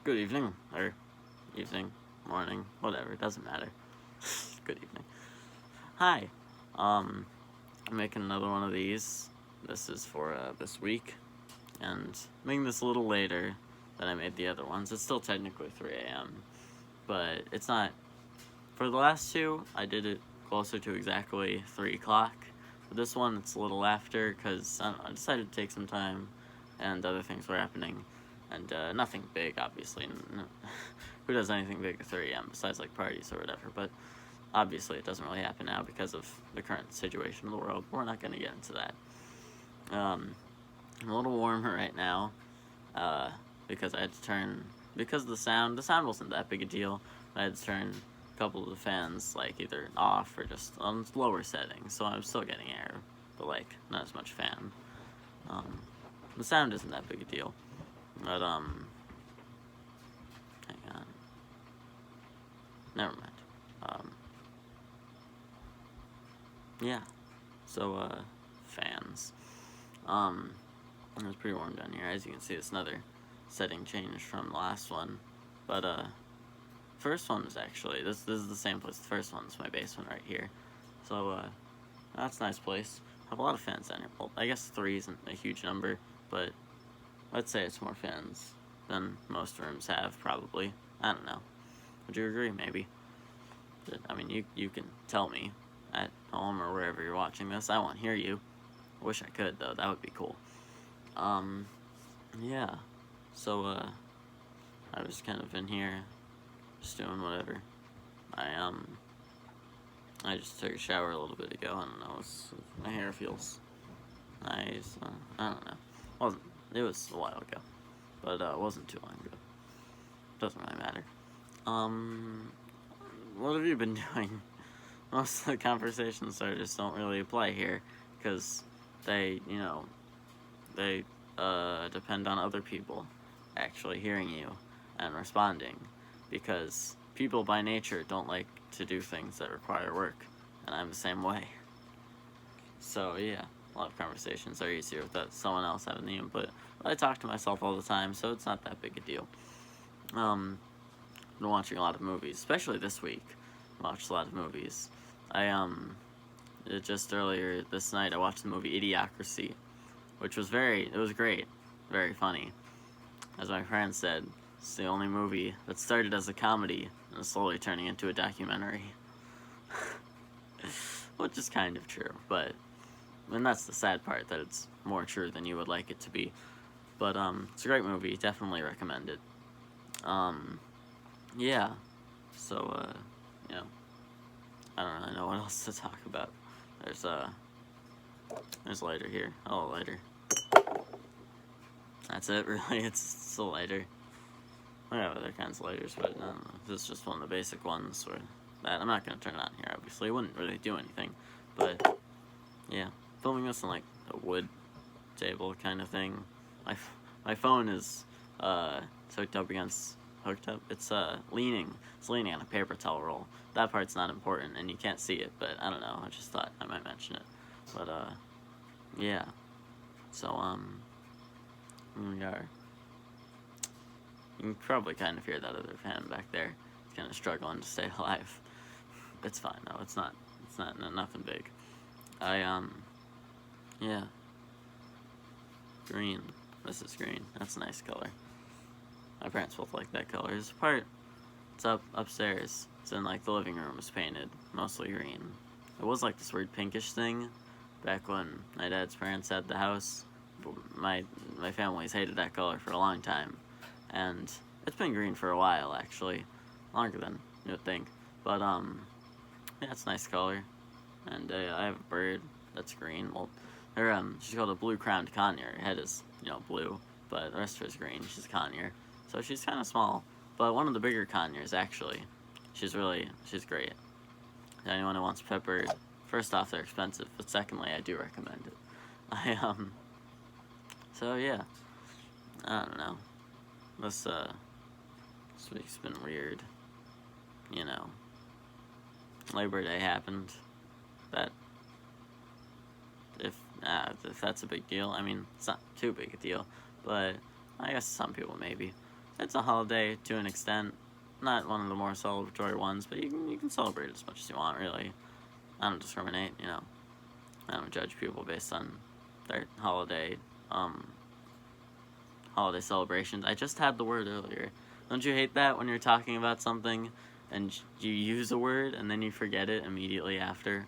Good evening, or evening, morning, whatever, it doesn't matter. Good evening. Hi. I'm making another one of these. This is for this week, and making this a little later than I made the other ones. It's still technically 3 a.m., but it's not. For the last two, I did it closer to exactly 3 o'clock. For this one, it's a little after, because I decided to take some time, and other things were happening. And nothing big, obviously. Who does anything big at 3 a.m. besides like parties or whatever? But obviously, it doesn't really happen now because of the current situation of the world. We're not going to get into that. I'm a little warmer right now because I had to turn because the sound wasn't that big a deal. I had to turn a couple of the fans like either off or just on lower settings, so I'm still getting air, but like not as much fan. The sound isn't that big a deal. But, hang on. Never mind. Yeah. So, fans. It was pretty warm down here. As you can see, it's another setting change from the last one. But, first one was actually, this is the same place. The first one's my basement right here. So, that's a nice place. I have a lot of fans down here. Well, I guess 3 isn't a huge number, but I'd say it's more fans than most rooms have, probably. I don't know. Would you agree, maybe? I mean, you can tell me at home or wherever you're watching this. I won't hear you. I wish I could, though. That would be cool. Yeah. So, I was kind of in here, just doing whatever. I just took a shower a little bit ago. I don't know. My hair feels nice. I don't know. It was a while ago, but it wasn't too long ago. Doesn't really matter. What have you been doing? Most of the conversations just don't really apply here, because they depend on other people actually hearing you and responding, because people by nature don't like to do things that require work, and I'm the same way. So yeah, a lot of conversations are easier without someone else having the input. But I talk to myself all the time, so it's not that big a deal. I've been watching a lot of movies, especially this week. I watched a lot of movies. Just earlier this night, I watched the movie Idiocracy, which was it was great, very funny. As my friend said, it's the only movie that started as a comedy and is slowly turning into a documentary. Which is kind of true, and that's the sad part, that it's more true than you would like it to be. But, it's a great movie, definitely recommend it. Yeah. So, I don't really know what else to talk about. There's a lighter here. Oh, a lighter. That's it, really. It's a lighter. I have other kinds of lighters, but I don't know. This is just one of the basic ones that I'm not going to turn it on here, obviously. It wouldn't really do anything. But, yeah. Filming this on, like, a wood table kind of thing. My phone is, hooked up. It's, leaning. It's leaning on a paper towel roll. That part's not important, and you can't see it, but I don't know. I just thought I might mention it. But, yeah. So, we are. You can probably kind of hear that other fan back there. It's kind of struggling to stay alive. It's fine, though. It's not nothing big. Yeah. Green. This is green. That's a nice color. My parents both like that color. It's upstairs. It's in, like, the living room. It's painted mostly green. It was, like, this weird pinkish thing back when my dad's parents had the house. My family's hated that color for a long time. And it's been green for a while, actually. Longer than you would think. But, yeah, it's a nice color. And I have a bird that's green. Well, she's called a blue-crowned conure. Her head is, blue, but the rest of her is green. She's a conure. So she's kind of small. But one of the bigger conures, actually. She's great. Anyone who wants pepper, first off, they're expensive. But secondly, I do recommend it. So, yeah. I don't know. This week's been weird. Labor Day happened. If that's a big deal, I mean, it's not too big a deal, but I guess some people maybe. it's a holiday to an extent. Not one of the more celebratory ones, but you can celebrate as much as you want, really. I don't discriminate, you know. I don't judge people based on their um, holiday celebrations. I just had the word earlier. Don't you hate that when you're talking about something and you use a word and then you forget it immediately after,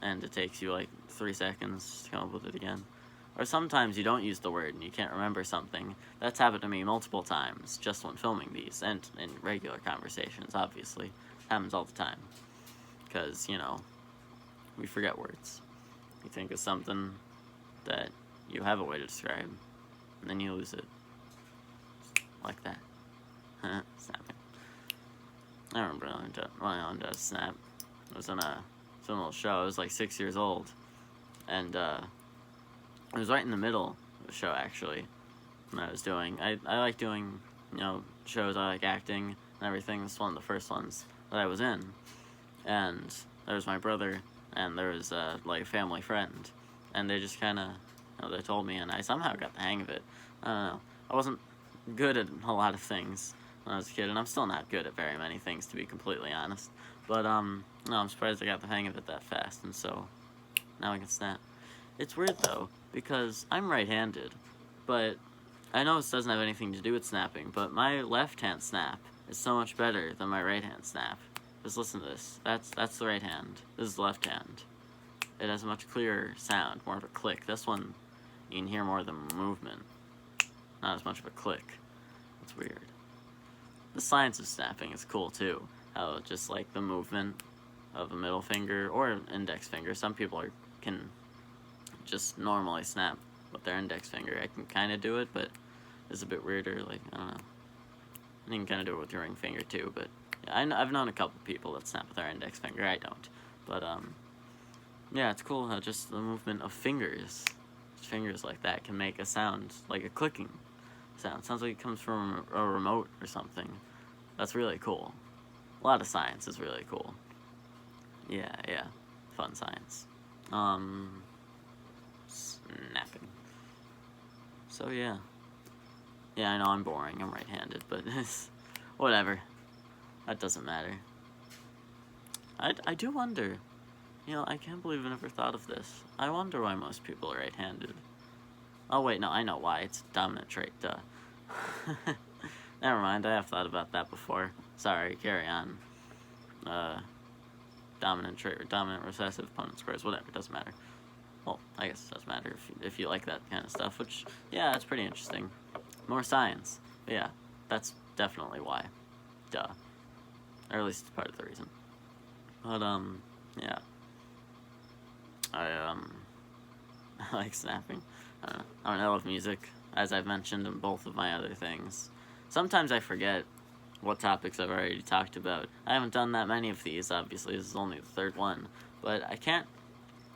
and it takes you like 3 seconds to come up with it again? Or sometimes you don't use the word and you can't remember something. That's happened to me multiple times just when filming these, and in regular conversations, obviously. Happens all the time. Because, you know, we forget words. You think of something that you have a way to describe, and then you lose it. Like that. Snapping. I remember when I learned how to snap. I was in a little show. I was like 6 years old. And, it was right in the middle of the show, actually, when I was doing. I like doing, you know, shows. I like acting and everything. This is one of the first ones that I was in. And there was my brother, and there was, like, a family friend. And they just kind of, you know, they told me, and I somehow got the hang of it. I don't know. I wasn't good at a lot of things when I was a kid, and I'm still not good at very many things, to be completely honest. But, no, I'm surprised I got the hang of it that fast, and so now I can snap. It's weird, though, because I'm right-handed, but I know this doesn't have anything to do with snapping, but my left-hand snap is so much better than my right-hand snap. Just listen to this. That's the right hand. This is the left hand. It has a much clearer sound, more of a click. This one, you can hear more of the movement. Not as much of a click. It's weird. The science of snapping is cool, too. How just, like, the movement of a middle finger or index finger. Some people can just normally snap with their index finger. I can kind of do it, but it's a bit weirder. Like, I don't know. You can kind of do it with your ring finger, too, but yeah, I've known a couple people that snap with their index finger. I don't. But, yeah, it's cool how just the movement of fingers like that can make a sound, like a clicking sound. Sounds like it comes from a remote or something. That's really cool. A lot of science is really cool. Yeah. Fun science. Snapping. So, yeah. Yeah, I know I'm boring. I'm right-handed, but whatever. That doesn't matter. I do wonder. You know, I can't believe I never thought of this. I wonder why most people are right-handed. Oh, wait, no, I know why. It's a dominant trait, duh. Never mind, I have thought about that before. Sorry, carry on. Dominant trait or dominant recessive opponent squares, whatever, doesn't matter. Well, I guess it does matter if you like that kind of stuff, which, yeah, that's pretty interesting. More science. But yeah, that's definitely why. Duh. Or at least it's part of the reason. But, yeah. I like snapping. I love music, as I've mentioned in both of my other things. Sometimes I forget what topics I've already talked about. I haven't done that many of these, obviously. This is only the third one. But I can't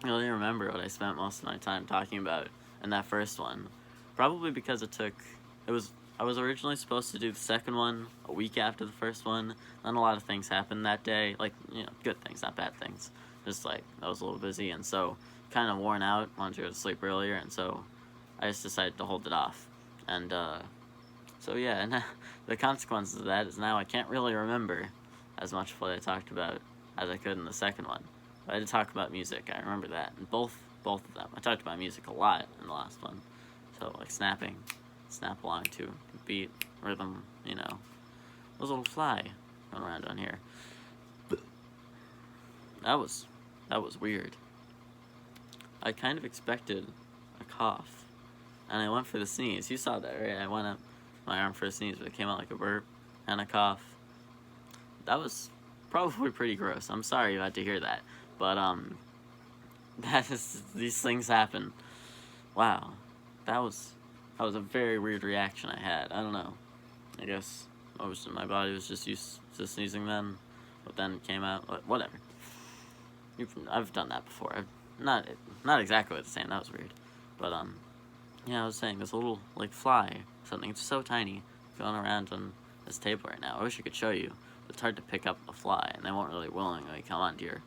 really remember what I spent most of my time talking about in that first one. Probably because I was originally supposed to do the second one a week after the first one. Then a lot of things happened that day. Like, you know, good things, not bad things. Just, like, I was a little busy, and so kind of worn out, wanted to go to sleep earlier, and so I just decided to hold it off. And, so yeah, and the consequences of that is now I can't really remember as much of what I talked about as I could in the second one. But I did talk about music, I remember that, and both of them. I talked about music a lot in the last one. So, like, snapping, snap along to beat, rhythm, you know. Those little fly going around on here. That was weird. I kind of expected a cough, and I went for the sneeze. You saw that, right? I went up my arm for a sneeze, but it came out like a burp and a cough. That was probably pretty gross. I'm sorry you had to hear that, but these things happen. Wow, that was a very weird reaction I had. I don't know. I guess my body was just used to sneezing then, but then it came out. Whatever. I've done that before. Not exactly the same. That was weird, but yeah, I was saying this little like fly, something. It's so tiny, going around on this table right now. I wish I could show you, but it's hard to pick up a fly, and they won't really willingly come onto your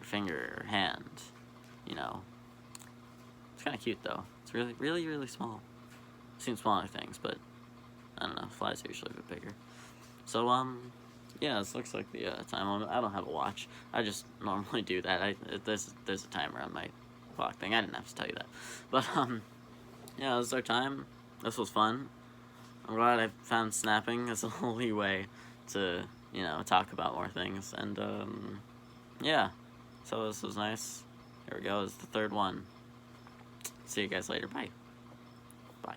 finger or hand. You know, it's kind of cute though. It's really, really, really small. I've seen smaller things, but I don't know, flies are usually a bit bigger. So, yeah, this looks like the time limit. I don't have a watch. I just normally do that. There's a timer on my clock thing. I didn't have to tell you that. But, yeah, this is our time. This was fun. I'm glad I found snapping as a holy way to, talk about more things. And, yeah. So this was nice. Here we go. It's the third one. See you guys later. Bye. Bye.